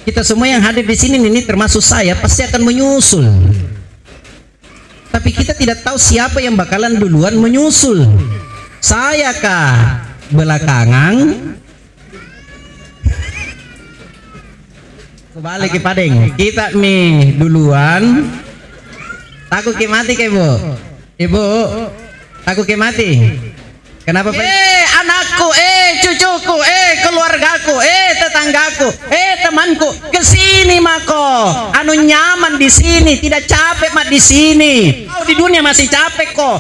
Kita semua yang hadir di sini ini termasuk saya pasti akan menyusul. Tapi kita tidak tahu siapa yang bakalan duluan menyusul. Saya kah belakangan? Kebalik ke Padeng. Kita nih duluan. Takut ke mati ke ibu? Ibu, takut ke mati? Kenapa? Anakku, cucuku, keluargaku, tetanggaku, temanku, kesini mako. Anu nyaman di sini, tidak capek mat di sini. Kau di dunia masih capek kok,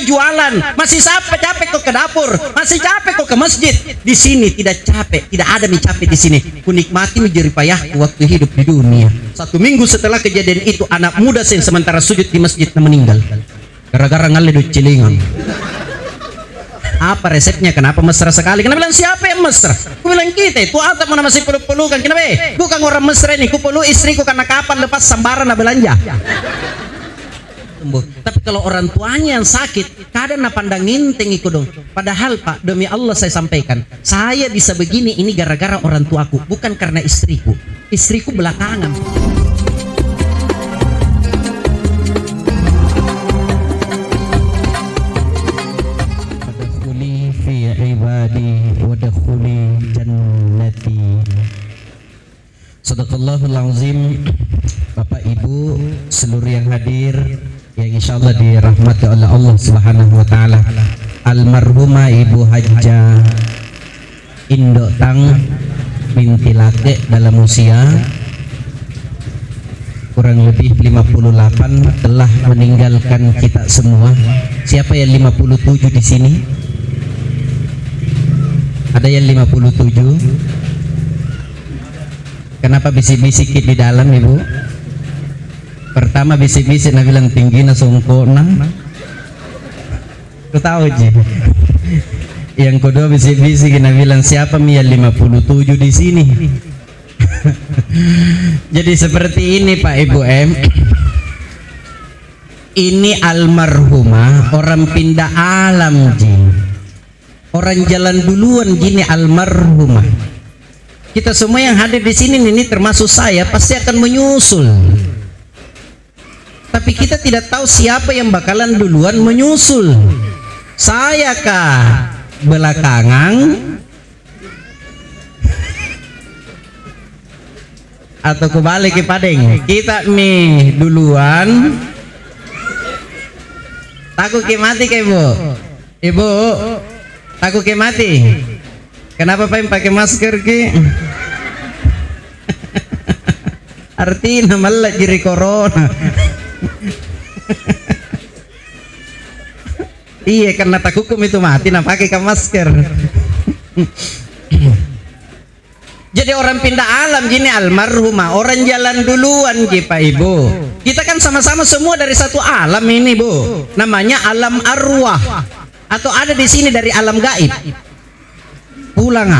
jualan, masih capek kok ke dapur, masih capek kok ke masjid. Di sini tidak capek, tidak ada mie capek di sini. Ku nikmati jerih payahku waktu hidup di dunia. 1 minggu setelah kejadian itu, anak muda yang sementara sujud di masjid meninggal gara-gara ngaledut cilingan. Apa resepnya? Kenapa mesra sekali? Kenapa bilang siapa yang mesra? Ku bilang kita itu atap mana masih peluk-pelukan. Kenapa? Bukan orang mesra ini. Ku peluk istriku karena kapan lepas sambaran na belanja. Tapi kalau orang tuanya yang sakit, kadang na pandang nginteng iku dong. Padahal Pak, demi Allah saya sampaikan, saya bisa begini ini gara-gara orang tuaku, bukan karena istriku. Istriku belakangan. Wadkhuli jannati. Sadaqallahul azim. Bapak Ibu seluruh yang hadir yang insyaallah dirahmati oleh Allah Subhanahu wa taala. Almarhumah Ibu Hajjah Indok Tang binti Lake dalam usia kurang lebih 58 telah meninggalkan kita semua. Siapa yang 57 di sini? Ada yang 57? Kenapa bisik-bisik di dalam Ibu? Pertama bisik-bisik na bilang tinggi na songkona. Ku tahu je. Yang kedua bisik-bisik na bilang siapa mi yang 57 di sini? Jadi seperti ini Pak Ibu M. Ini almarhumah orang pindah alam ji. Orang jalan duluan gini almarhumah. Kita semua yang hadir di sini ini termasuk saya pasti akan menyusul. Tapi kita tidak tahu siapa yang bakalan duluan menyusul. Saya kah belakangan atau kebalik ke Padeng? Kita nih duluan. Takut ke mati ke Ibu? Ibu takut ke mati? Kenapa Pak pakai masker ki? Artinya malah jadi corona. Iya karena tak hukum itu mati, nah pakai masker. Jadi orang pindah alam gini almarhumah, orang jalan duluan ki Pak Ibu. Kita kan sama-sama semua dari satu alam ini Bu. Namanya alam arwah. Atau ada di sini dari alam gaib. Pulang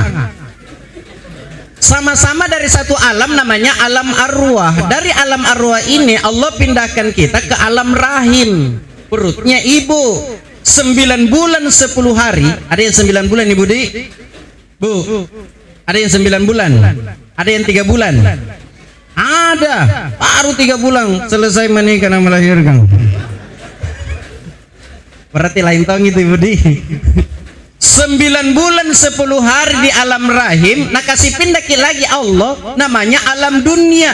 sama-sama dari satu alam namanya alam arwah. Dari alam arwah ini Allah pindahkan kita ke alam rahim perutnya ibu. 9 bulan 10 hari. Ada yang 9 bulan Ibu Di? Bu, ada yang 9 bulan? Ada yang 3 bulan? Ada, baru 3 bulan selesai menikah dan melahirkan. Berarti lain tahun itu Ibu Di. 9 bulan 10 hari di alam rahim, nah kasih pindah lagi Allah namanya alam dunia.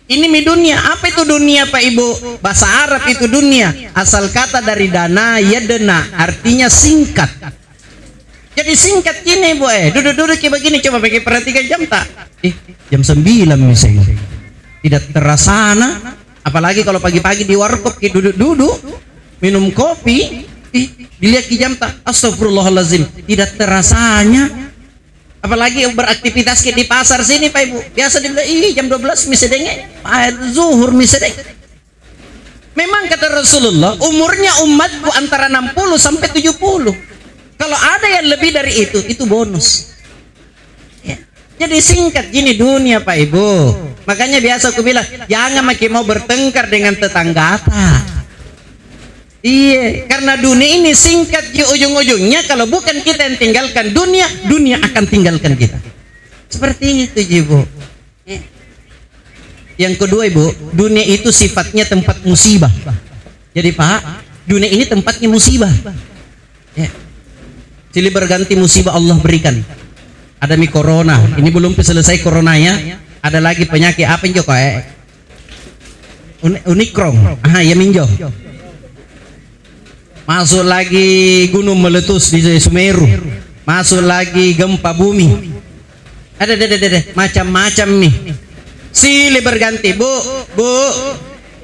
Ini mi dunia. Apa itu dunia Pak Ibu? Bahasa Arab itu dunia asal kata dari dana yadena, artinya singkat. Jadi singkat gini Bu duduk-duduk kayak begini, coba pakai perhatikan jam tak? Jam 9 misalnya. Tidak terasa apalagi kalau pagi-pagi di warkop duduk-duduk minum kopi, dilihat di jam tak, astagfirullahalazim, tidak terasanya. Apalagi beraktivitas di pasar sini Pak Ibu, biasa dibilang jam 12 misalnya zuhur misalnya. Memang kata Rasulullah umurnya umatku antara 60 sampai 70. Kalau ada yang lebih dari itu bonus ya. Jadi singkat gini dunia Pak Ibu. Makanya biasa aku bilang jangan makin mau bertengkar dengan tetangga. Iya, karena dunia ini singkat di ujung-ujungnya. Kalau bukan kita yang tinggalkan dunia, dunia akan tinggalkan kita. Seperti itu Ibu. Yang kedua Ibu, dunia itu sifatnya tempat musibah. Jadi Pak, dunia ini tempatnya musibah. Ya. Silih berganti musibah Allah berikan. Ada corona, ini belum selesai coronanya. Ada lagi penyakit apa yang joko? Unikron. Ya minjo. Masuk lagi gunung meletus di Sumeru. Masuk lagi gempa bumi. Ada macam-macam nih. Silih berganti Bu,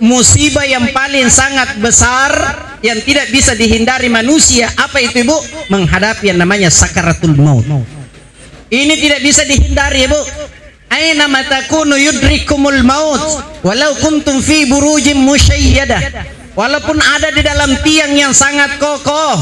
musibah yang paling sangat besar yang tidak bisa dihindari manusia, apa itu Ibu? Menghadapi yang namanya sakaratul maut. Ini tidak bisa dihindari Ibu. Aina ma takunu yudrikumul maut walau kuntum fi burujim musyayyadah. Walaupun ada di dalam tiang yang sangat kokoh,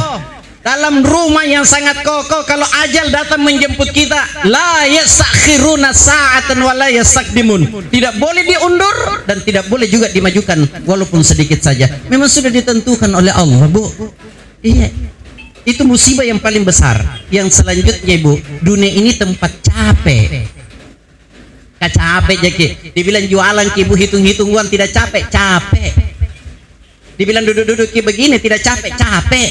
dalam rumah yang sangat kokoh, kalau ajal datang menjemput kita, la yastakhiruna sa'atan wa la yastaqdimun. Tidak boleh diundur dan tidak boleh juga dimajukan walaupun sedikit saja. Memang sudah ditentukan oleh Allah, Bu. Iya. Itu musibah yang paling besar. Yang selanjutnya, Bu, dunia ini tempat capek. Capek jadi. Dibilang jualan ki Bu, hitung-hitung uang tidak capek, capek. Dibilang duduk-duduk ki begini tidak capek, capek.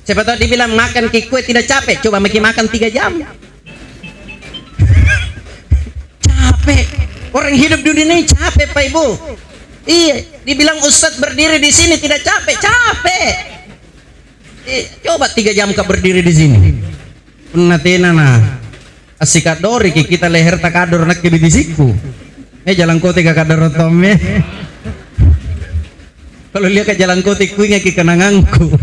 Siapa tahu dibilang makan kue tidak capek, coba makan 3 jam. Capek. Orang hidup di dunia ini capek Pak Ibu. Iya, dibilang Ustadz berdiri di sini tidak capek, capek. Coba 3 jam kau berdiri di sini. Penatina nah. Asikat dori kita leher takador nak di siku. Jalan kote kakador tome. Kalau lihat ke jalan kote kuingnya ki kenanganku.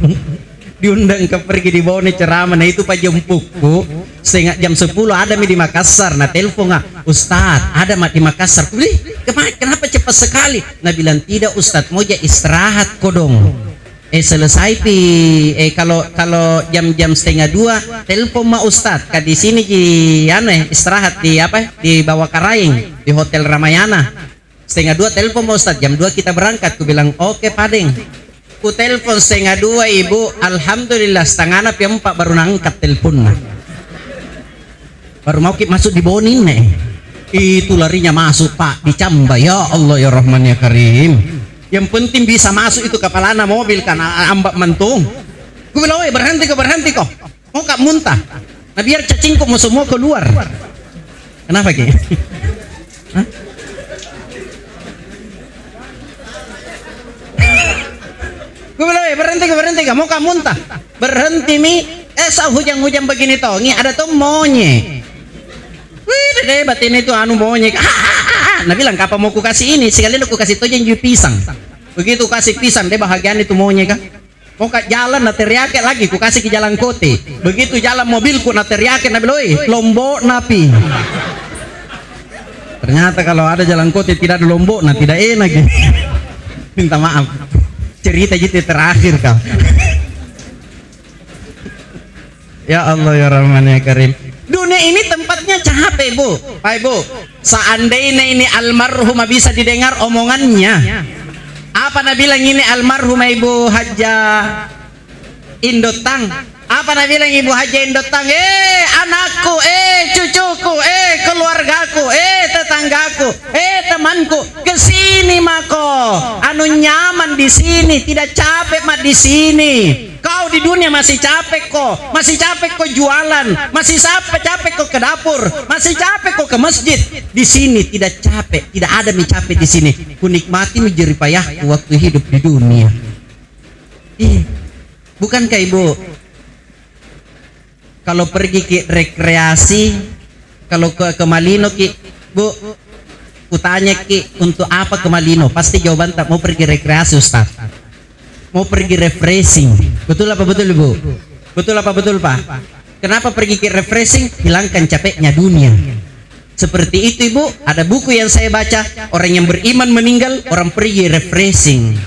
Diundang ke pergi di bawah ceramah, nah itu Pak Jempukku setengah jam 10 ada di Makassar. Nah telepon Ustadz ada di Makassar. Kenapa cepat sekali? Nah bilang tidak Ustadz, mau istirahat kodong. Selesai kalau jam setengah 2 telepon Ustadz di sini istirahat di bawah Karaing di Hotel Ramayana. Setengah 2 telepon Ustadz, jam 2 kita berangkat. Ku bilang oke Padeng. Ku telepon setengah 2 Ibu, alhamdulillah setengah 4 baru nangkat teleponnya. Baru mau masuk di bonin itu larinya masuk Pak, dicamba. Ya Allah ya Rahman ya Karim. Yang penting bisa masuk itu kepalana mobil karena ambak mentung. Ku bilang berhenti kok. Mau kak muntah. Nah biar cacingku mau semua keluar. Kenapa Ki? Gue bilang berhenti mau kamu muntah berhenti hujan-hujan begini toh ini ada tuh monyet. Wih deh batin itu monyet. Nah bilang kapan mau ku kasih ini sekali lu ku kasih tojen pisang. Begitu kasih pisang deh bahagian itu monyet kan. Mau ke jalan na teriakin lagi ku kasih ke jalan kote. Begitu jalan mobilku na teriakin na bilang lombok napi. Ternyata kalau ada jalan kote tidak ada lombok nah tidak enak. Minta maaf. Cerita gitu terakhir kau. Ya Allah ya Rahman ya Karim. Dunia ini tempatnya capek Bu. Pak Ibu, seandainya ini almarhumah bisa didengar omongannya, apa Nabi bilang ini almarhumah Ibu Haja Indotang, apa Nabi bilang Ibu Haja Indotang, anakku, cucuku, keluargaku, tetanggaku, temanku, kesini mako, nyaman di sini, tidak capek mak di sini. Kau di dunia masih capek kok jualan, masih capek kok ke dapur, masih capek kok ke masjid. Di sini tidak capek, tidak ada mi capek di sini. Ku nikmati mi jerih payahku waktu hidup di dunia. Bukankah Ibu? Kalau pergi ke rekreasi, kalau ke Malino Ki, Bu, kutanya Ki, untuk apa ke Malino? Pasti jawaban tak mau pergi rekreasi Ustaz. Mau pergi refreshing. Betul apa betul Bu? Betul apa betul Pak? Kenapa pergi ke refreshing? Hilangkan capeknya dunia. Seperti itu Ibu, ada buku yang saya baca, orang yang beriman meninggal, orang pergi refreshing.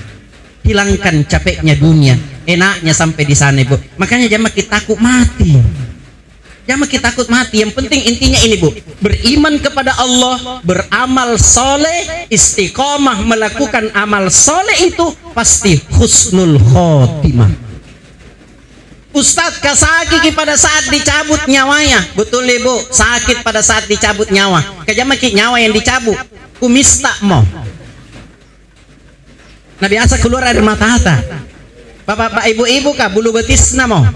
Hilangkan capeknya dunia. Enaknya sampai di sana Ibu. Makanya jangan kita takut mati. Jangan kita takut mati. Yang penting intinya ini Bu, beriman kepada Allah, beramal soleh, istiqomah melakukan amal soleh itu pasti husnul khotimah. Ustadz, kasakit pada saat dicabut nyawanya. Betul ibu, sakit pada saat dicabut nyawa. Kajamaki nyawa yang dicabut, kumista mo. Nah biasa keluar air mata hata. Bapak ibu-ibu kah bulu betisna mo.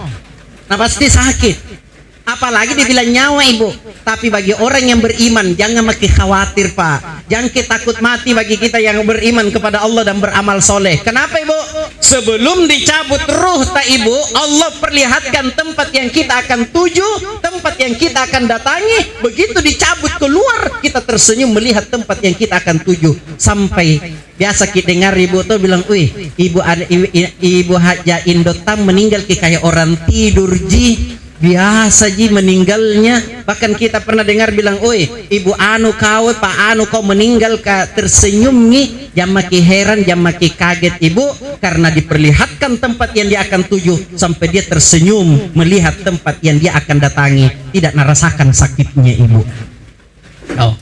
Nah pasti sakit. Apalagi dibilang nyawa ibu. Tapi bagi orang yang beriman, jangan makin khawatir pak. Jangan kita takut mati bagi kita yang beriman kepada Allah dan beramal soleh. Kenapa ibu? Sebelum dicabut ruh tak ibu, Allah perlihatkan tempat yang kita akan tuju, tempat yang kita akan datangi. Begitu dicabut keluar, kita tersenyum melihat tempat yang kita akan tuju. Sampai biasa kita dengar ibu tuh bilang, wih ibu Haja Indotam meninggal kayak orang tidur ji. Biasa ji meninggalnya. Bahkan kita pernah dengar bilang, oi ibu anu kau pak anu kau meninggal ka tersenyum nih. Jangan maki heran, jangan maki kaget ibu, karena diperlihatkan tempat yang dia akan tuju sampai dia tersenyum melihat tempat yang dia akan datangi, tidak merasakan sakitnya ibu. Oh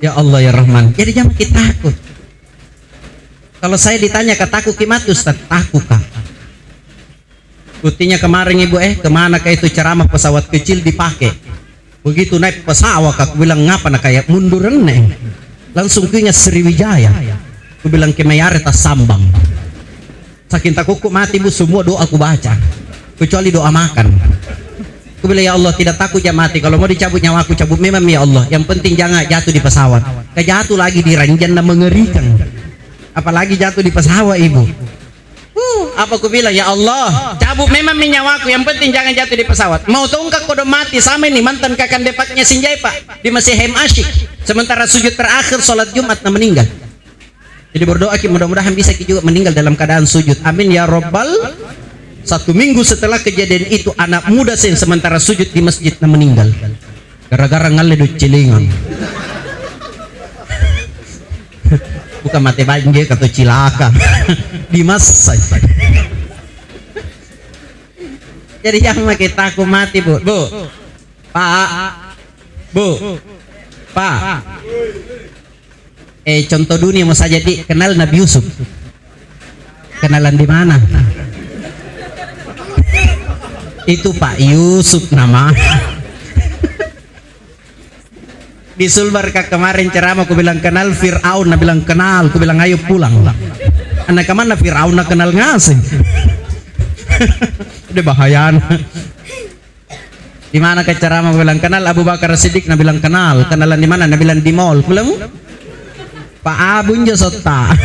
ya Allah ya Rahman. Jadi jangan kita takut. Kalau saya ditanya kataku kimat Ustaz, takut kak. Buktinya kemarin ibu kemana kayak itu ceramah pesawat kecil dipakai. Begitu naik pesawat aku bilang ngapa nak kayak munduran neng. Langsung ke ingat Sriwijaya. Aku bilang ke Mayare tas sambang. Saking takutku mati ibu, semua doa aku baca. Kecuali doa makan. Aku bilang ya Allah tidak takut ya mati. Kalau mau dicabut nyawa aku cabut memang ya Allah. Yang penting jangan jatuh di pesawat. Jatuh lagi di ranjang dan mengerikan. Apalagi jatuh di pesawat ibu. Apa aku bilang ya Allah cabut memang nyawaku, yang penting jangan jatuh di pesawat. Mau tongkak kodo mati sama ini mantan kakan depaknya Sinjai pak di masih hem asyik, sementara sujud terakhir sholat Jumat na meninggal. Jadi berdoa mudah-mudahan bisa juga meninggal dalam keadaan sujud, amin ya robbal. 1 minggu setelah kejadian itu anak muda sen sementara sujud di masjid na meninggal gara-gara ngaledut cilingan. Bukan mati banjir atau cilaka di masa. Jadi jangan kita aku mati bu pak contoh dunia mau saja kenal Nabi Yusuf, kenalan di mana? Itu Pak Yusuf nama. Di Sulbar kemarin ceramah aku bilang kenal Fir'aun, nah bilang kenal, aku bilang ayo pulang. Anak kemana Fir'aun nak kenal ngasih. Udah bahaya. Di mana ke ceramah aku bilang kenal Abu Bakar Siddiq, nah bilang kenal. Kenalan di mana? Nah bilang di mall. Bilang Pak Abun Josota.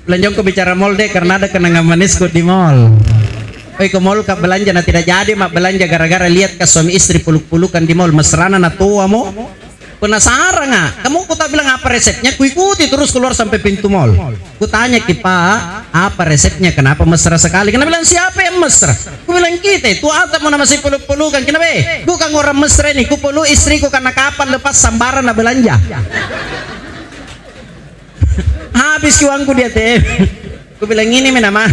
Bilang jongko bicara mall deh karena ada kenangan manisku di mall. Ke mall kak belanja, nah tidak jadi mak belanja gara-gara lihat ke suami istri peluk-pelukan di mall mesrana na tua mo. Penasaran nggak? Kamu ku tak bilang apa resepnya? Ku ikuti terus keluar sampai pintu mall. Ku tanya ke Pak, apa resepnya? Kenapa mesra sekali? Kenapa bilang siapa yang mesra? Ku bilang kita itu atap mana masih peluk-pelukan. Kenapa? Bukan orang mesra ini. Ku peluk istriku karena kapan lepas sambaran na belanja. Habis uangku dia teh. Ku bilang ini menama.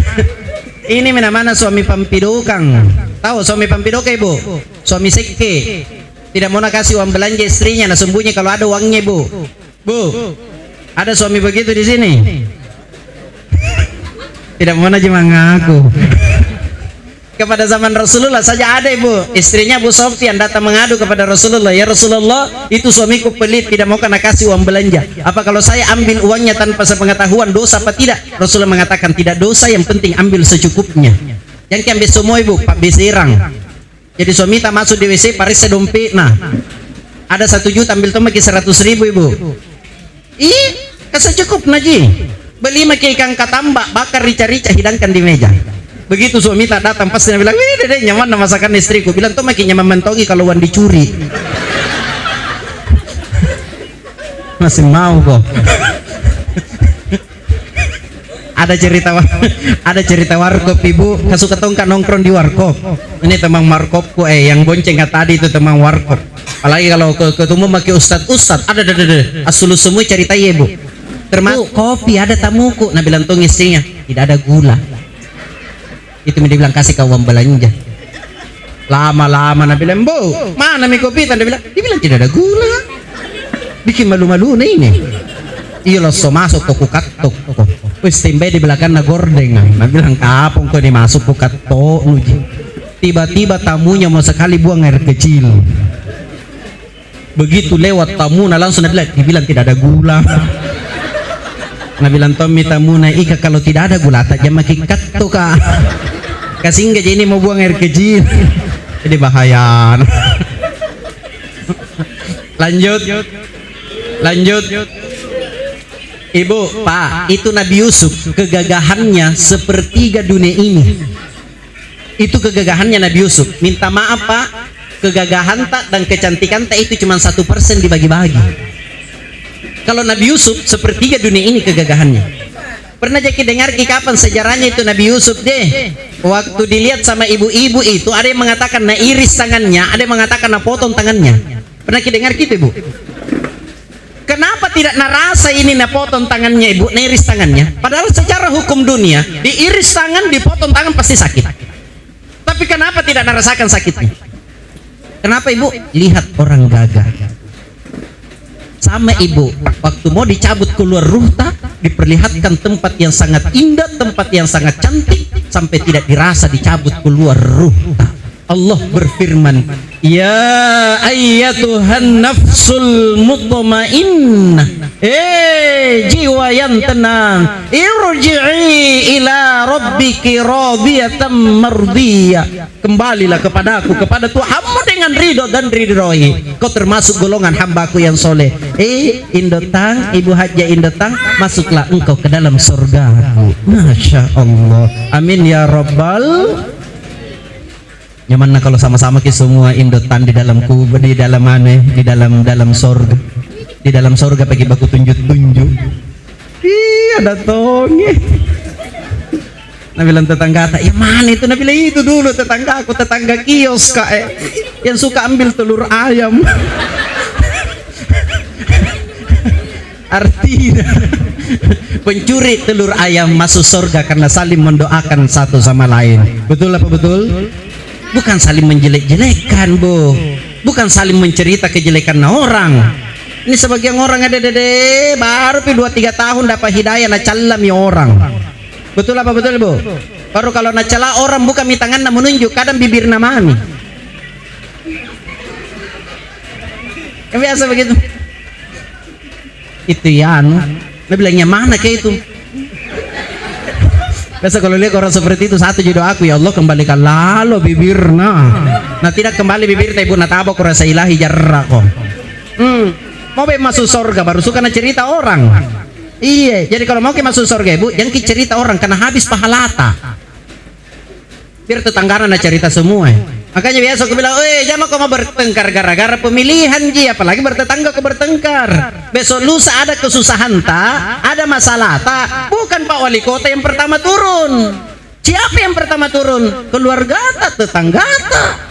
Ini menamana suami pampidokang. Tahu suami pampidokang ibu? Suami seke. Tidak mau nak kasih uang belanja istrinya, nah sembunyi kalau ada uangnya bu. Ada suami begitu di sini. Tidak mau nak cuma ngaku. Kepada zaman Rasulullah saja ada ibu, istrinya Bu Sofyan datang mengadu kepada Rasulullah, ya Rasulullah itu suamiku pelit, tidak mau kena kasih uang belanja. Apa kalau saya ambil uangnya tanpa sepengetahuan dosa apa tidak? Rasulullah mengatakan tidak dosa, yang penting ambil secukupnya. Yang ambil semua ibu, Pak Besirang. Jadi suami tak masuk di WC, paris sedompet. Nah, ada 1 juta ambil tuh maki 100.000 ibu. Kasih cukup naji. Beli maki ikan katambak, bakar rica-rica, hidangkan di meja. Begitu suami tak datang pasti bilang, deh nyaman masakan istriku. Bilang tuh maki nyaman mentogi kalau wan dicuri. Masih mau kok. Ada cerita warkop ibu, kasuka tongkat nongkrong di warkop. Ini teman warkopku yang bonceng tadi itu teman warkop. Apalagi kalau ketemu maki ustad ada asulu semua cerita ya ibu. Termasuk kopi ada tamuku. Nah bilang tuh istrinya tidak ada gula. Itu dia bilang kasih kawan belanja. Lama-lama Nabi bilang bu mana mi kopi? Dia bilang tidak ada gula. Bikin malu-malu ini. Iya lo so masuk ke kukatok. Wis timbe di belakang na gordeng. Nah bilang kapong ko ni masuk kukatok nuji. Tiba-tiba tamunya mau sekali buang air kecil. Begitu lewat tamu, langsung dibilang tidak ada gula. Nah bilang Tommy tamu na ika kalau tidak ada gula tak jam makikat tuh kak. Kasih nggak ini mau buang air kecil. Jadi bahaya. Lanjut. Ibu, Pak, itu Nabi Yusuf kegagahannya sepertiga dunia ini. Itu kegagahannya Nabi Yusuf. Minta maaf Pak, kegagahan tak dan kecantikan tak itu cuma 1% dibagi-bagi. Kalau Nabi Yusuf sepertiga dunia ini kegagahannya. Pernah jadi dengar kapan sejarahnya itu Nabi Yusuf deh. Waktu dilihat sama ibu-ibu itu ada yang mengatakan na iris tangannya, ada yang mengatakan na potong tangannya. Pernah kita dengar gitu Ibu? Kenapa tidak narasa ini na potong tangannya Ibu, na iris tangannya? Padahal secara hukum dunia diiris tangan, dipotong tangan pasti sakit. Tapi kenapa tidak merasakan sakitnya? Kenapa Ibu? Lihat orang gagah. Sama Ibu, waktu mau dicabut keluar ruh tak, diperlihatkan tempat yang sangat indah, tempat yang sangat cantik, sampai tidak dirasa dicabut keluar ruh tak. Allah berfirman, ya ayyatuhan nafsul mutmainnah, jiwa yang tenang, irji'i ila rabbiki radiyatan mardiyah, kembalilah kepadaku, kepada Tuhanmu dengan ridho dan ridhoi. Kau termasuk golongan hambaku yang soleh. Indotang, Ibu Haja Indotang, masuklah engkau ke dalam surgaku. Masya Allah, amin ya rabbal. Nyaman kalau sama-sama kita semua Indotan di dalam kubur, di dalam mana, di dalam sorga, di dalam sorga bagi baku tunjuk-tunjuk. Ada tonge. Nah bilang tetangga tak, ya mana itu? Nah bilang itu dulu tetangga aku, tetangga kios kak, yang suka ambil telur ayam. Artinya pencuri telur ayam masuk surga karena saling mendoakan satu sama lain. Betul apa betul? Bukan saling menjelek-jelekan Bu, bukan saling mencerita kejelekan orang. Ini sebagian orang ada dede baru 2-3 tahun dapat hidayah na calam ya orang. Betul apa betul Bu? Baru kalau na cala orang bukan mi tangan na menunjuk, kadang bibir na mami. Yang biasa begitu. Itu ya anu, dia bilangnya mana kayak itu. Biasa kalau lihat orang seperti itu, satu jodoh aku, ya Allah kembalikan lalu bibirna. Nah tidak kembali bibir ibu natabo ku rasa ilahi jarra kok. Mau masuk surga baru suka na cerita orang. Iya, jadi kalau mau ke masuk surga Ibu, jangan ke cerita orang karena habis pahalata. Biar tetanggana na cerita semua. Makanya biasa aku bilang, jangan kau mau bertengkar gara-gara pemilihan ji, apalagi bertetangga kau bertengkar. Besok lusa ada kesusahan tak, ada masalah tak, bukan Pak Wali Kota yang pertama turun. Siapa yang pertama turun? Keluarga tak, tetangga tak.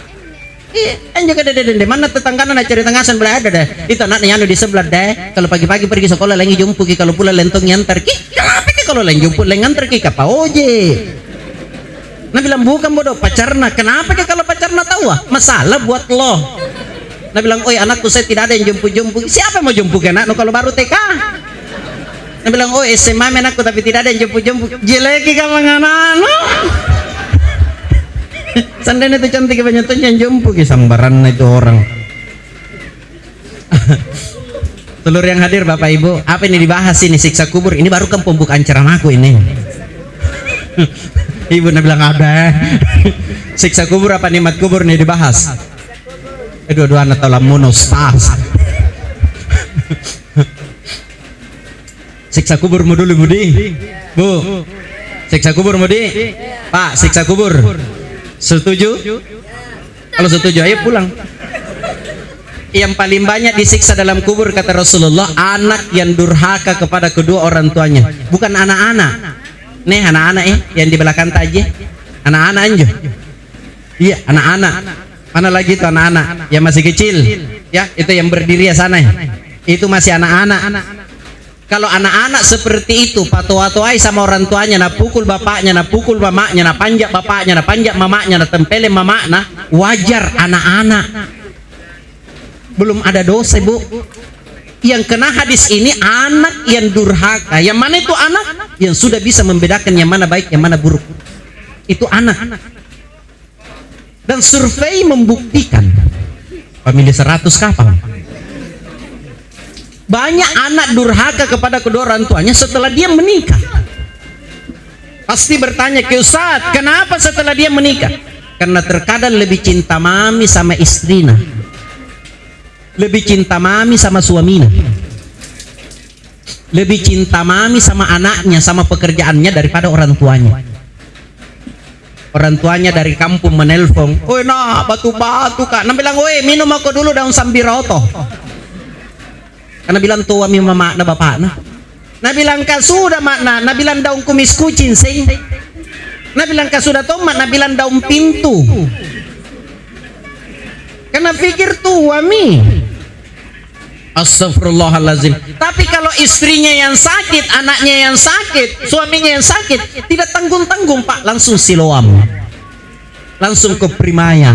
Juga deh, mana tetangga na cerita ngasan belah ada deh. Itu anaknya anu di sebelah deh. Kalau pagi-pagi pergi sekolah lagi jumpu ki, kalau pula lentong nyantar ki. Kenapa ki kalau lagi jumpu lagi ngantar ki kapa oje? Nah bilang bukan bodoh pacarna. Kenapa ke kalau pacarna tahu masalah buat lo. Nah bilang anakku saya tidak ada yang jemput-jemput. Siapa mau jemput anak kalau baru TK? Nah bilang SMA anakku tapi tidak ada yang jemput-jemput. Jeleki kapan anak? Sandanya itu cantik banyak tuh yang jemput sambaran itu orang. Telur yang hadir Bapak Ibu, apa ini dibahas ini siksa kubur? Ini baru kan pembukaan ceramahku ini. Ibu bilang ada siksa kubur apa nikmat kubur nih dibahas. Dua-dua anak dalam monostas. Siksa kubur mau dulu Budi. Bu, siksa kubur Budi. Pak, siksa kubur. Setuju? Kalau setuju ayo pulang. Yang paling banyak disiksa dalam kubur kata Rasulullah, anak yang durhaka kepada kedua orang tuanya. Bukan anak-anak. Nih anak-anak yang di belakang aja, anak-anak anjo. Iya anak-anak. Mana lagi itu anak-anak yang masih kecil? Ya itu yang berdiri ya sana. Itu masih anak-anak. Kalau anak-anak seperti itu patuai sama orang tuanya, na pukul bapaknya, na pukul mamanya, na panjak bapaknya, na panjak mamanya, na tempelin mamaknya, wajar anak-anak. Belum ada dosa Bu. Yang kena hadis ini anak yang durhaka. Yang mana itu anak? Yang sudah bisa membedakan yang mana baik, yang mana buruk. Itu anak. Dan survei membuktikan pemilih 100 kapal. Banyak anak durhaka kepada kedua orang tuanya setelah dia menikah. Pasti bertanya ke Ustaz, kenapa setelah dia menikah? Karena terkadang lebih cinta mami sama istrinya, lebih cinta mami sama suaminya, lebih cinta mami sama anaknya, sama pekerjaannya daripada orang tuanya. Orang tuanya dari kampung menelpon, "Oi nak, batu-batu kak." Nah bilang, "Oi minum aku dulu daun sambiroto." Karena bilang tua mi mama na bapak na. Nah bilang kak sudah makna. Nah bilang daun kumis kucing sing. Nah bilang kak sudah tomat. Nah bilang daun pintu. Karena pikir tua mi. Astagfirullahalazim. Tapi kalau istrinya yang sakit, anaknya yang sakit, suaminya yang sakit, tidak tanggung-tanggung pak, langsung siloam, langsung ke Primaya,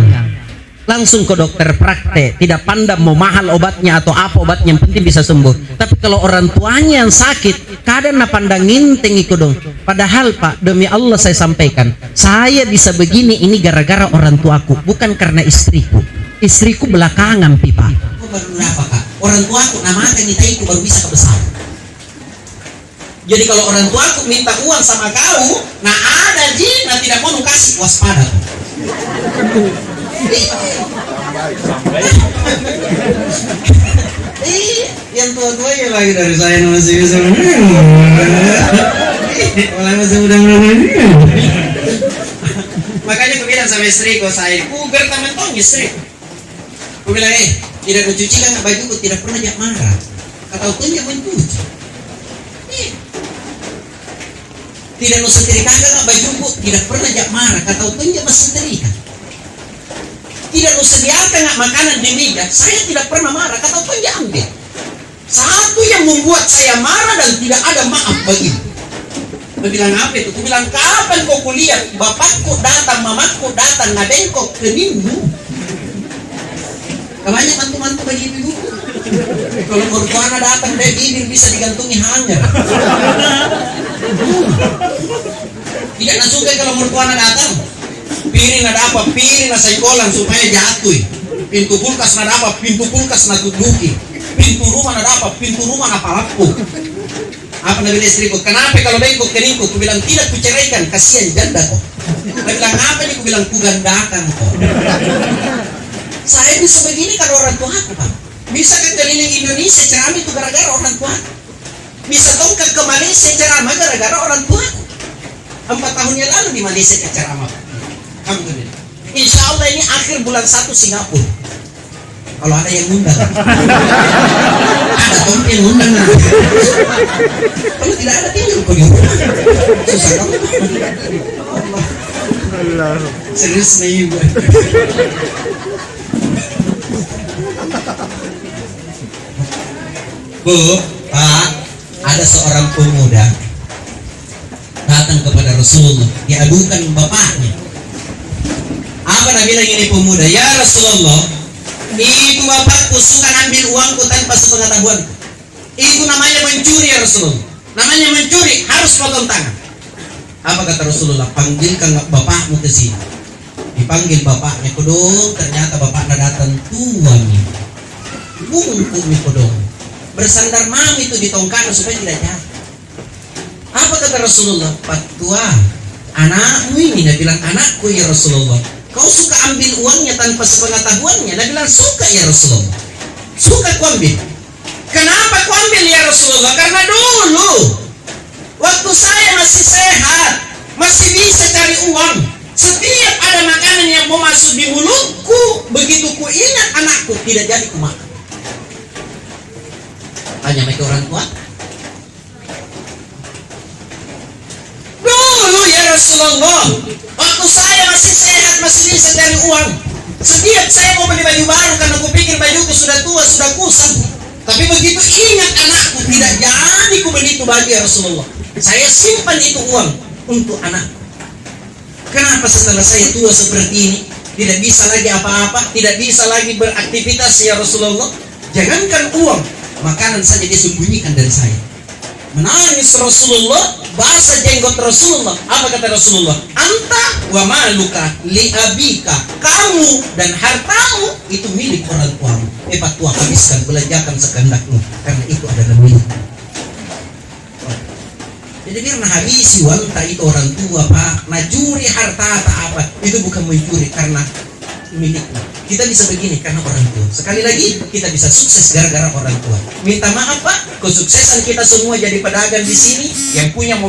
langsung ke dokter praktek, tidak pandang mau mahal obatnya atau apa obatnya, yang penting bisa sembuh. Tapi kalau orang tuanya yang sakit, kadang na pandang nginteng ikut dong. Padahal pak, demi Allah saya sampaikan, saya bisa begini ini gara-gara orang tuaku, bukan karena istriku. Istriku belakangan pipa. Kok baru berapa kak? Orang tuaku namakan nitaiku baru bisa kebesar. Jadi kalau orang tuaku minta uang sama kau, nah ada jin, nah tidak mau kasih, waspada. Yang tua-tua ya lagi dari saya masih bisa. Malah masih mudah-mudahan. Makanya aku bilang sama istriku, saya puger teman-teman istri. Aku bilang, tidak mencuci kan bajuku, tidak pernah jak marah. Kata aku tidak mencuci. Tidak nusetrika kan bajuku, tidak pernah jak marah. Kata aku tidak mesetrika. Tidak nusediakan makanan di meja, saya tidak pernah marah. Kata aku tidak ambil. Satu yang membuat saya marah dan tidak ada maaf bagiku. Aku bilang apa itu? Aku bilang kapan kau kuliah? Bapakku datang, mamaku datang, ngadengkok ke minggu. Banyak mantu-mantu bagi ibu. Kalau mertuana datang dari bibir bisa digantungi hanger. Tidak nasukai kalau mertuana datang. Piring ada apa? Piring na saikolan supaya jatuh. Pintu kulkas ada apa? Pintu kulkas na duduki. Pintu rumah ada apa? Pintu rumah na palapku. Apa nabi istriku? Kenapa kalau bengkok keningku? Ku bilang tidak kuceraikan, kasihan janda kok. Dia bilang apa nih? Ku bilang kugandakan kok. Saya bisa begini karena orang tuaku pak. Bisa ke keliling Indonesia ceramah itu gara-gara orang tuaku. Bisa tongkat ke Malaysia ceramah gara-gara orang tuaku. 4 tahun yang lalu di Malaysia ke ceramah. Alhamdulillah. Insya Allah ini akhir bulan 1 Singapura. Kalau ada yang ngundang. Ada tompel yang ngundang. Kalau tidak ada tinggal kok di rumah. Susah dong. Allah. Serius nih. Bu, Pak, ada seorang pemuda datang kepada Rasulullah, diadukan bapaknya. Apa Nabi bilang ini pemuda? Ya Rasulullah, itu bapakku suka ambil uangku tanpa sepengetahuan. Itu namanya mencuri ya Rasulullah. Namanya mencuri, harus potong tangan. Apa kata Rasulullah? Panggilkan bapakmu ke sini. Dipanggil bapaknya, kodong. Ternyata bapaknya datang tua nih. Bungkuk nih kodong. Bersandar mami itu di tongkang supaya tidak jatuh. Apa kata Rasulullah? Pak tua, anakmu ini. Dia bilang anakku ya Rasulullah. Kau suka ambil uangnya tanpa sepengetahuannya? Dia bilang suka ya Rasulullah. Suka ku ambil. Kenapa ku ambil ya Rasulullah? Karena dulu waktu saya masih sehat, masih bisa cari uang, setiap ada makanan yang mau masuk di mulutku, begitu ku ingat anakku, tidak jadi ku makan. Tanya mereka orang tua. Dulu ya Rasulullah, waktu saya masih sehat, masih bisa cari uang, setiap saya mau beli baju baru karena aku pikir bajuku sudah tua, sudah kusam. Tapi begitu ingat anakku, tidak jadi ku beli itu baju ya Rasulullah. Saya simpan itu uang untuk anak. Kenapa setelah saya tua seperti ini, tidak bisa lagi apa-apa, tidak bisa lagi beraktivitas ya Rasulullah? Jangankan uang, makanan saja disembunyikan dari saya. Menangis Rasulullah, basah jenggot Rasulullah. Apa kata Rasulullah? Anta wa maluka li abika. Kamu dan hartamu itu milik orang tuamu. Tua habiskan, belanjakan sekehendakmu, karena itu adalah milik. Jadi biar habisi wanta itu orang tua, Pak. Curi harta tak apa, itu bukan mencuri karena milikmu. Kita bisa begini karena orang tua. Sekali lagi, kita bisa sukses gara-gara orang tua. Minta maaf, Pak, kesuksesan kita semua jadi pedagang di sini, yang punya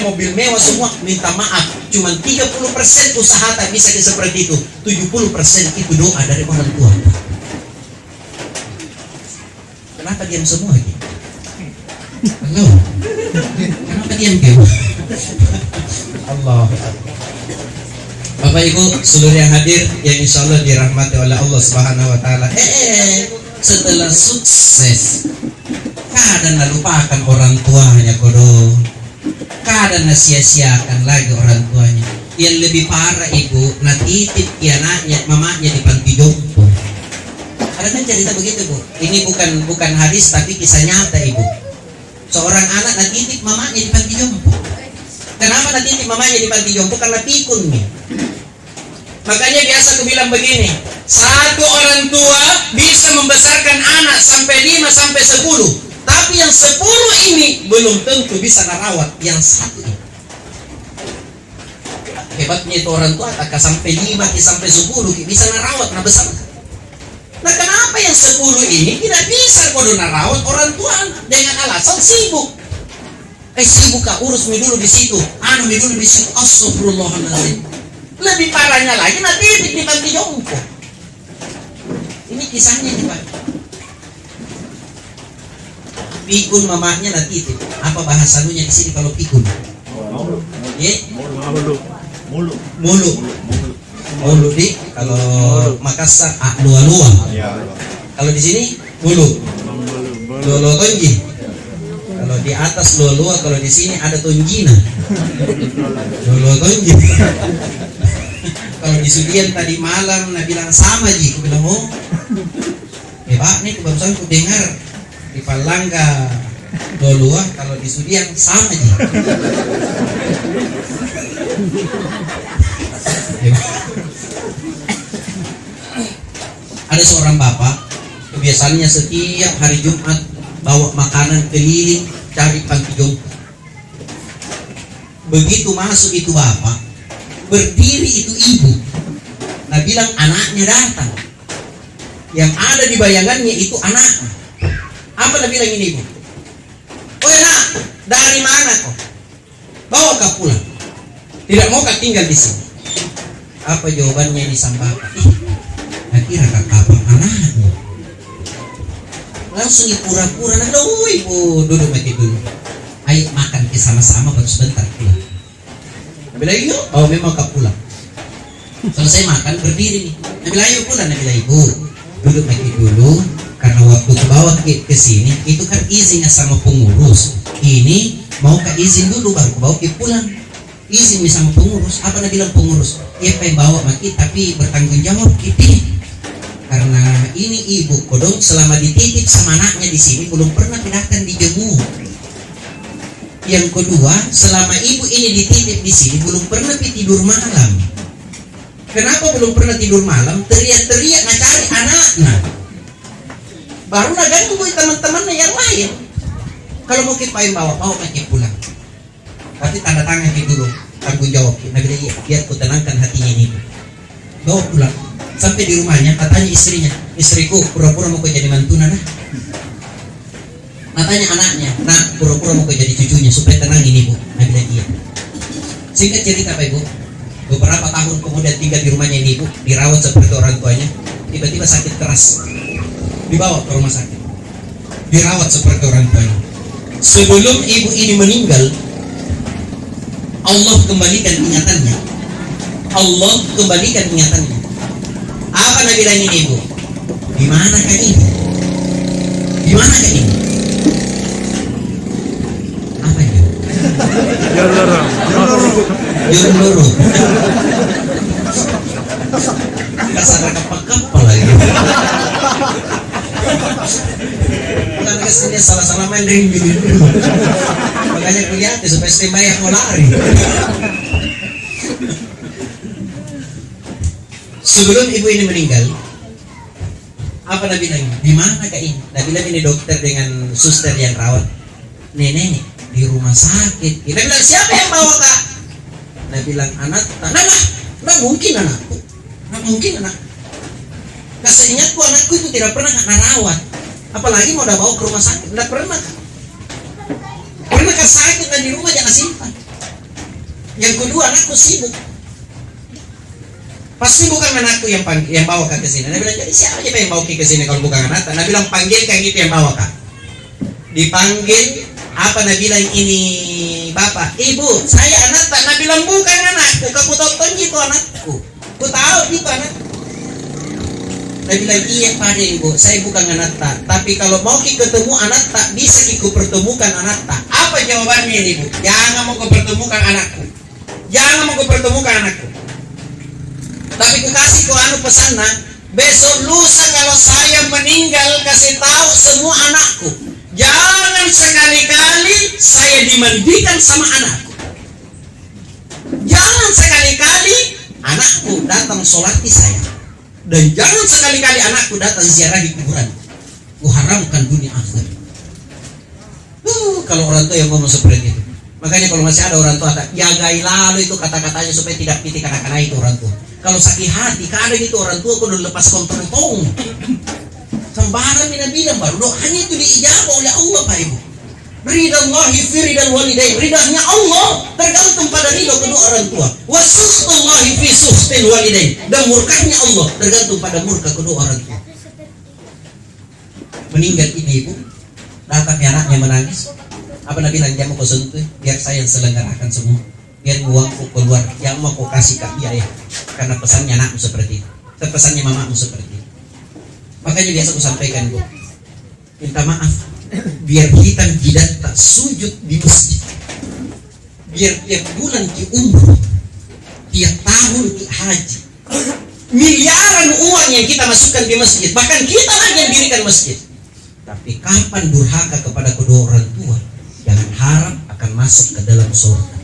mobil mewah semua, minta maaf. Cuma 30% usaha tak bisa seperti itu. 70% itu doa dari orang tua. Kenapa diam semua lagi? Halo. Kenapa diam dia? Allah. Bapak Ibu seluruh yang hadir yang insya Allah dirahmati oleh Allah Subhanahu Wa Taala. Setelah sukses, kadang lupakan orang tuanya kodo, kadang sia-siakan lagi orang tuanya. Yang lebih parah Ibu, natitip anaknya, mamanya di panti jompo. Ada kan cerita begitu Bu? Ini bukan hadis tapi kisah nyata Ibu. Seorang anak natitip mamanya di panti jompo. Kenapa natitip mamanya di panti jompo? Karena pikun nih. Makanya biasa aku bilang begini, satu orang tua bisa membesarkan anak sampai 5 sampai 10, tapi yang 10 ini belum tentu bisa merawat yang satu ini. Hebatnya itu orang tua, tak sampai 5 sampai 10 bisa merawat, nah besar. Nah kenapa yang 10 ini tidak bisa kudu merawat orang tua dengan alasan sibuk? Sibuk kak, urus mi dulu di situ, mi dulu di situ. Astagfirullahaladzim. Lebih parahnya lagi nanti di panti jompo. Ini kisahnya nih Pak. Pikun mamanya nanti itu. Apa bahasanya di sini kalau pikun? Mulu di kalau Makassar lua-lua. Kalau di sini mulu. Lolo tonji. Kalau di atas lua-lua, kalau di sini ada tonjina. Lolo tonji. Kalau di Sudian tadi malam Nah bilang sama Ji, aku bilang oh Pak nih barusan aku dengar di Palangga Dolua, kalau di Sudian sama Ji. Ada seorang bapak, kebiasaannya setiap hari Jumat bawa makanan keliling cari panti jompo. Begitu masuk itu bapak, berdiri itu ibu. Nah bilang anaknya datang. Yang ada di bayangannya itu anaknya. Apa dia bilang ini ibu? Oh nak, dari mana kau? Bawa kau pulang. Tidak mau kau tinggal di sini. Apa jawabannya disampaikan? Kira kak kapan anaknya? Langsung pura-pura. Nah ibu duduk mati dulu. Ayo makan sama-sama baru sebentar pulang. Nabilah yuk, oh memang kau pulang. Selesai makan berdiri nih. Nabilah yuk pulang. Nabilah ibu duduk lagi dulu, karena waktu ke bawah ke sini itu kan izinnya sama pengurus. Ini mau ke izin dulu baru ke bawah ke pulang. Izin sama pengurus. Apa Nabilah pengurus? Ia pengen bawa maki tapi bertanggung jawab gitu. Karena ini ibu kodong selama dititip sama anaknya di sini belum pernah pindahkan di jemur. Yang kedua, selama ibu ini dititip di sini belum pernah tidur malam. Kenapa belum pernah tidur malam? Teriak-teriak nak cari anaknya. Baru nak ganggu teman-temannya yang lain. Kalau mau kita bawa pakai pulang. Tapi tanda tangan dulu, tanggung jawab. Nabi biar ku tenangkan hatinya ini. Bawa pulang. Sampai di rumahnya, katanya istrinya, istriku pura-pura mau jadi mantuna nah. Matanya anaknya, nah pura-pura mau jadi cucunya supaya tenang ini bu. Nah bilang iya. Singkat cerita Pak Ibu, beberapa tahun kemudian tinggal di rumahnya ini ibu, dirawat seperti orang tuanya, tiba-tiba sakit keras, dibawa ke rumah sakit, dirawat seperti orang tuanya. Sebelum ibu ini meninggal, Allah kembalikan ingatannya. Allah kembalikan ingatannya. Apa Nabi bilang ini ibu? Di mana kan ini? Di mana kan ini? Apa itu? Jorloro. Kasar kapal lagi. Bukan kesini salah-salah main ring dulu. Makanya kuliah supaya setiap yang mau lari. Sebelum ibu ini meninggal, apa Nabi bilang? Di mana kak ini? Nabi bilang ini dokter dengan suster yang rawat. Nenek di rumah sakit. Nabi bilang siapa yang bawa kak? Nabi bilang anak. Nah mungkin anakku. Nah mungkin anak. Seingatku anakku itu tidak pernah rawat. Apalagi mau udah bawa ke rumah sakit. Tidak pernah. Pernah sakit dan di rumah jangan simpan. Yang kedua anakku sibuk. Pasti bukan anakku yang bawa kak ke sini. Nabi bilang jadi siapa aja yang bawa ke sini kalau bukan anak? Nabi bilang panggil kak itu yang bawa kak. Dipanggil. Apa Nabi bilang ini bapak? Ibu saya anak tak. Nabi bilang bukan anakku. Kau tonton itu anakku. Ku tahu itu anakku. Nabi bilang iya pada ibu, saya bukan anak tak. Tapi kalau mau ketemu anak tak, bisa ku pertemukan anak tak. Apa jawabannya ini ibu? Jangan mau ku pertemukan anakku. Jangan mau ku pertemukan anakku. Tapi ku kasih ku pesan nak. Besok lusa kalau saya meninggal kasih tahu semua anakku. Jangan sekali-kali saya dimandikan sama anakku. Jangan sekali-kali anakku datang sholati saya. Dan jangan sekali-kali anakku datang ziarah di kuburan. Ku haramkan dunia akhirat. Kalau orang tua yang ngomong seperti itu. Makanya kalau masih ada orang tua, jagai lalu itu kata-katanya supaya tidak pitik anak-anak itu orang tua. Kalau sakit hati, kadang itu orang tua kudu lepas kontrol tong. Sembarang bilang baru doanya itu diijabah oleh Allah Pak Ibu. Ridallahi fi ridal walidain. Ridahnya Allah tergantung pada ridho kedua orang tua. Wa sukhtullahi fi sukhtil walidain. Dan murkanya Allah tergantung pada murka kedua orang tua. Meninggal ini ibu, datang anaknya menangis. Apa Nabi bilang jangan kau sentuh, biar saya yang selenggarakan semua. Biar uangku keluar, yang mau kau kasih ke dia ya. Karena pesannya anakmu seperti itu. Pesannya mamamu seperti itu. Makanya biasa aku sampaikan bu, minta maaf. Biar kita tidak tak sujud di masjid. Biar tiap bulan di umroh, tiap tahun di haji, miliaran uang yang kita masukkan di masjid, bahkan kita lagi yang dirikan masjid. Tapi kapan durhaka kepada kedua orang tua, jangan harap akan masuk ke dalam surga.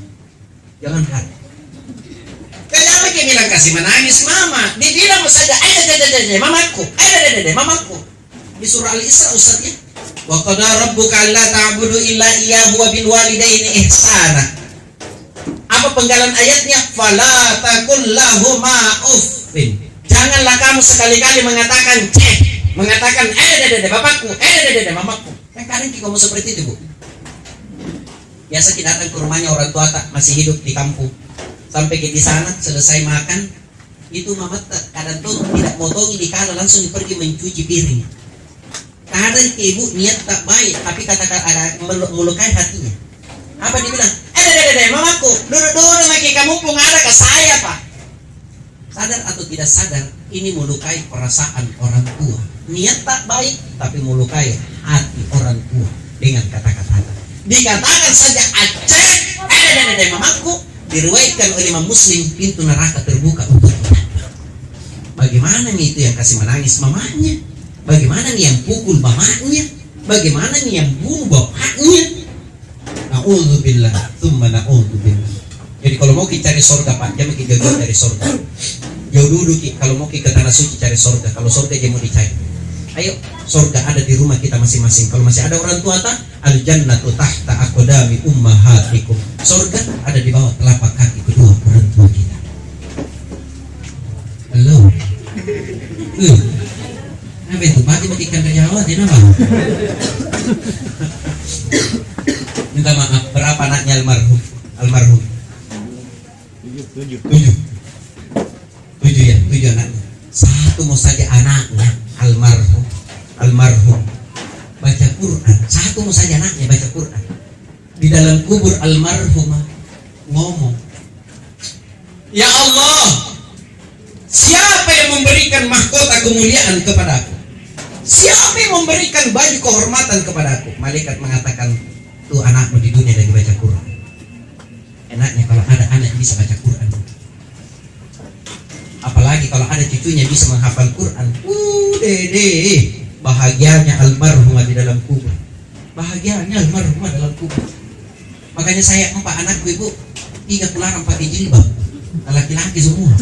Jangan harap. Kenapa dia bilang kasih menangis mama? Dia bilang saja, mamaku, mamaku. Di surah Al-Isra Ustaz ya. Wa qad rabbuka alla ta'budu illa iyyahu wa bil walidaini ihsana. Apa penggalan ayatnya? Fala taqul lahuma uffin. Janganlah kamu sekali-kali mengatakan mengatakan bapakku, mamaku. Kan kadang kamu seperti itu, Bu. Biasa kita datang ke rumahnya orang tua tak masih hidup di kampung. Sampai di sana selesai makan, itu mama kadang tuh tidak motongi di kala langsung pergi mencuci piring. Kadang ibu niat tak baik, tapi kata-kata melukai hatinya. Apa dia bilang? Mamaku, dulu lagi kamu pun ada ke saya pak. Sadar atau tidak sadar, ini melukai perasaan orang tua. Niat tak baik, tapi melukai hati orang tua dengan kata-kata. Dikatakan saja aceh, mamaku, diriwayatkan oleh Imam Muslim, pintu neraka terbuka untuk kita. Bagaimana nih itu yang kasih menangis mamanya? Bagaimana nih yang pukul mamanya? Bagaimana nih yang bunuh bapaknya? Na'udzubillah, tsumma na'udzubillah. Jadi kalau mau kita cari surga pak, jangan kita jauh dari surga. Jauh dulu kalau mau kita ke tanah suci cari surga. Kalau surga dia mau dicari. Ayo, surga ada di rumah kita masing-masing. Kalau masih ada orang tua tak, al jannatu tahta aqdami ummahatikum. Surga ada di bawah telapak kaki kedua orang tua kita. Halo. Apa itu? Pati mau ikan dari Jawa, tidak apa? Minta maaf, berapa anaknya almarhum? Almarhum. 7 ya, 7 anaknya. Satu mau saja anaknya almarhum baca Quran. Satu mau saja anaknya baca Quran. Di dalam kubur almarhumah ngomong, ya Allah, siapa yang memberikan mahkota kemuliaan kepadaku? Siapa yang memberikan baju kehormatan kepadaku? Malaikat mengatakan, tuh anakmu di dunia lagi baca Quran. Enaknya kalau ada anak bisa baca Quran. Apalagi kalau ada cucunya bisa menghafal Quran. Dede, bahagianya almarhumah di dalam kubur. bahagianya almarhumah dalam kubur. Makanya saya 4 anakku ibu, 3 pulang 4 jilbab, laki-laki semua.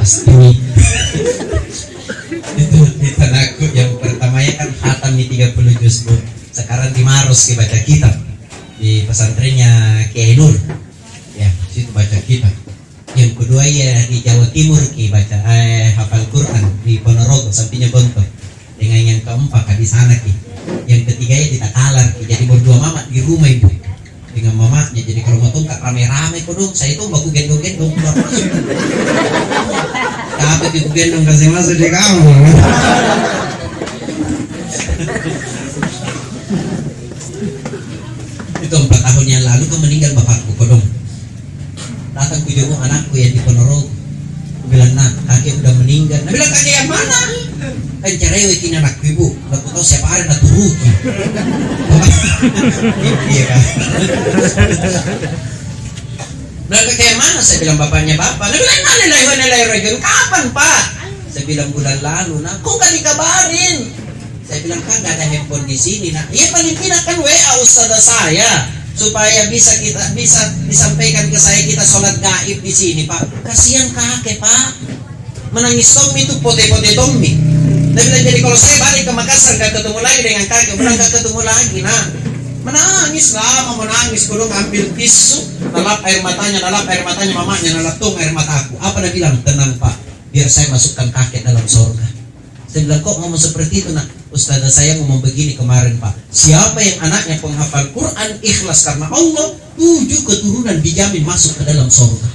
Pasti itu anakku yang pertamanya kan khatam di 30 juz bu. Sekarang di Maros ke baca kitab di pesantrennya Kiai Nur. Ya, situ baca kitab. Yang kedua ya di Jawa Timur ki baca hafal Quran di Ponorogo sampingnya Bonto. Dengan yang keempat di sana ki. Yang ketiga ya di Takalar ki. Jadi berdua mama di rumah ibu dengan mamanya. Jadi kalau mau tongkat rame-rame kodong, saya itu baku gendong-gendong keluar masuk. Tapi aku gendong kasih masuk di kamu. Itu 4 tahun yang lalu kan meninggal bapakku kodong. Datang ku jenguk anakku yang di Ponorogo. Aku bilang, nah kakek udah meninggal. Nah bilang, kakek yang mana? Kan cerewet ini anakku ibu. Aku tahu siapa hari nak turuki. Iya kan. Nah kakek yang mana? Saya bilang bapaknya bapak. Nah bilang, mana lahir. Kapan pak? Saya bilang bulan lalu. Nah kok gak dikabarin? Saya bilang kan gak ada handphone di sini. Nah iya paling tidak kan WA ustazah saya supaya bisa disampaikan ke saya kita sholat gaib di sini pak. Kasihan kakek pak, menangis tommy itu pote-pote tommy. Dia bilang jadi kalau saya balik ke Makassar gak ketemu lagi dengan kakek, udah gak ketemu lagi. Nah menangis lama, menangis kudu ambil tisu, nalap air matanya mamanya, nalap tung air mataku. Apa dia bilang? Tenang pak, biar saya masukkan kakek dalam surga. Saya bilang kok ngomong seperti itu nak? Ustazah saya ngomong begini kemarin pak, siapa yang anaknya penghafal Quran ikhlas karena Allah, 7 keturunan dijamin masuk ke dalam surga.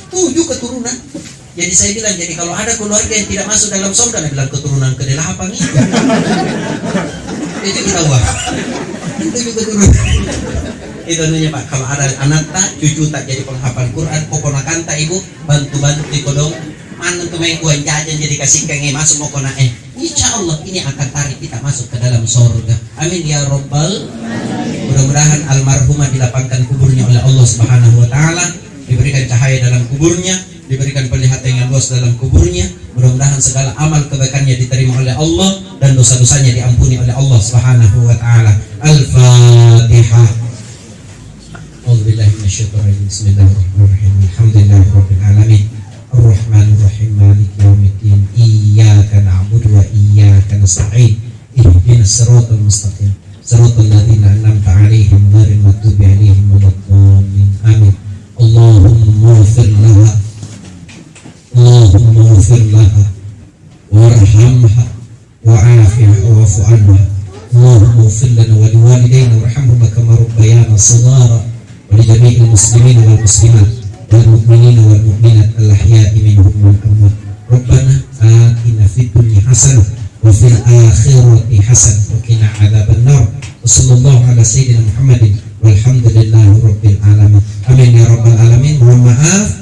7 keturunan. Jadi saya bilang, jadi kalau ada keluarga yang tidak masuk dalam surga, dia bilang keturunan ke-8 itu. Itu kita buat. Itu juga keturunan. Itu namanya pak, kalau ada anak tak, cucu tak jadi penghafal Quran, pokonakan tak ibu, bantu-bantu di kodong. Mana tuh main uang jajan jadi kasih kenge masuk mau kona insya Allah ini akan tarik kita masuk ke dalam surga. Amin ya robbal. Mudah-mudahan almarhumah dilapangkan kuburnya oleh Allah Subhanahu Wa Taala, diberikan cahaya dalam kuburnya, diberikan penglihatan yang luas dalam kuburnya. Mudah-mudahan segala amal kebaikannya diterima oleh Allah dan dosa-dosanya diampuni oleh Allah Subhanahu Wa Taala. Al-Fatihah. A'udzubillahi minasyaitonir rajim. Bismillahirrahmanirrahim. Alhamdulillahirabbil alamin. Ar-Rahmanir-Rahim. Maliki yaumiddin. Iyyaka na'budu wa iyyaka nasta'in. Ihdinas siratal mustaqim. Siratal ladzina an'amta 'alaihim ghairil maghdubi 'alaihim waladdallin. Amin. Allahumma ighfir laha. Allahumma ighfir laha warhamha wa'afiha wa'fu 'anha. Allahumma ighfir lana wa liwalidayna warhamhuma kama rabbayana shighara wa li jami'il muslimin wal muslimat wal mu'minina wal mu'minat al-ahya'i minhum wal amwat. Rabbana atina fid dunya hasanah wa fil akhirati hasanah wa qina adzabannar. Wassallallahu ala sayyidina Muhammadin walhamdulillahi rabbil alamin. Amin ya rabbal alamin. Mohon maaf